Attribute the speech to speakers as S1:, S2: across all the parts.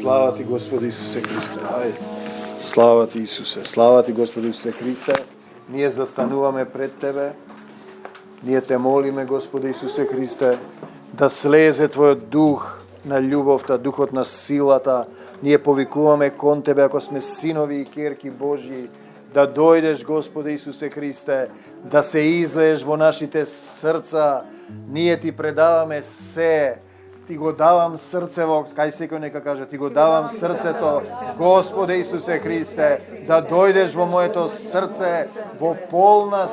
S1: Slava ti, Gospodи Isuse Христе. Ajde. Slava ti, Isuse. Slava ti, Gospodи Isuse Христе. Ние застануваме пред Тебе. Ние те молиме, Господи Исусе Христе, да слезе Твојот дух на љубовта, духот на силата. Ние повикуваме кон Тебе, ако сме синови и керки Божји, да дојдеш, Господи Исусе Христе, да се излееш во нашите срца. Ние Ти предаваме се. Ти го давам срцево, кај секој нека каже, Ти го давам срцето, Господи Исусе Христе, да дојдеш во моето срце во полна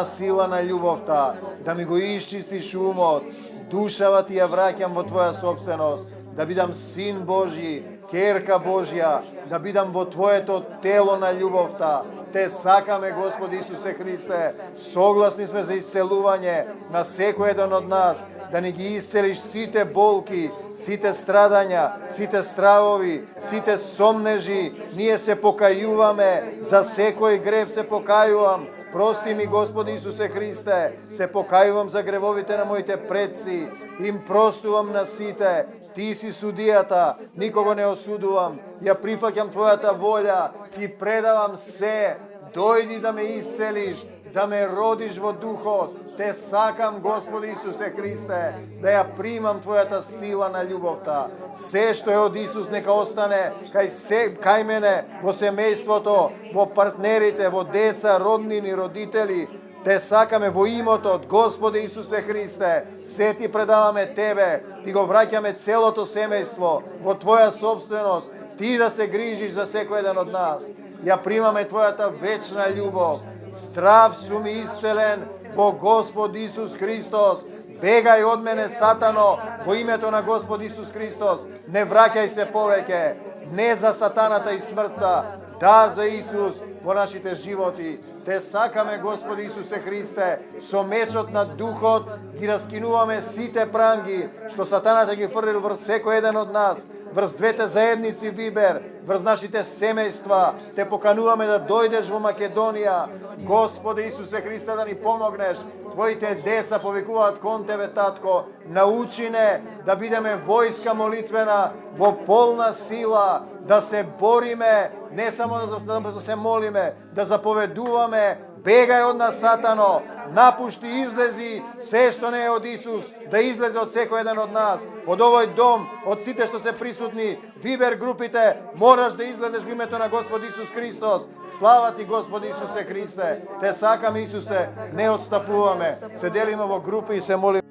S1: сила на љубовта, да ми го исчистиш умот, душава Ти ја враќам во Твоја собственост, да бидам син Божји, керка Божја, да бидам во Твоето тело на љубовта. Те сакаме, Господи Исусе Христе, согласни сме за исцелување на секој еден од нас, да ни ги исцелиш сите болки, сите страдања, сите стравови, сите сомнежи. Ние се покајуваме, за секој грев се покајувам. Прости ми, Господи Исусе Христе, се покајувам за гревовите на моите предци, им простувам на сите. Ти си судијата, никого не осудувам, ја прифаќам Твојата волја, Ти предавам се, дојди да ме исцелиш, да ме родиш во духот. Те сакам, Господи Исусе Христе, да ја примам Твојата сила на љубовта. Се што е од Исус нека остане кај мене, во семејството, во партнерите, во деца, роднини, родители. Те сакаме во името од Господи Исусе Христе. Се Ти предаваме Тебе, Ти го враќаме целото семејство во Твоја собственост. Ти да се грижиш за секој еден од нас. Ја примаме Твојата вечна љубов. Здрав сум и исцелен во Господ Исус Христос. Бегај од мене, Сатано, во името на Господ Исус Христос. Не враќај се повеќе. Не за сатаната и смртта, да за Исус во нашите животи. Те сакаме, Господи Исусе Христе, со мечот на духот ги раскинуваме сите пранги што сатаната ги фрлил врз секој еден од нас, врз двете заедници Вибер, врз нашите семејства. Те покануваме да дојдеш во Македонија. Господи Исусе Христе, да ни помогнеш. Твоите деца повикуваат кон Тебе, Татко. Научи не да бидеме војска молитвена во полна сила, да се бориме, не само да се молиме, да заповедуваме. Бегај од нас, Сатано, напушти, излези се што не е од Исус, да излезе од секој еден од нас, од овој дом, од сите што се присутни, Вибер групите, мораш да излезеш во името на Господ Исус Христос. Слава Ти, Господи Исусе Христе. Те сакаме, Исусе, не отстапуваме. Се делиме во групи и се молиме.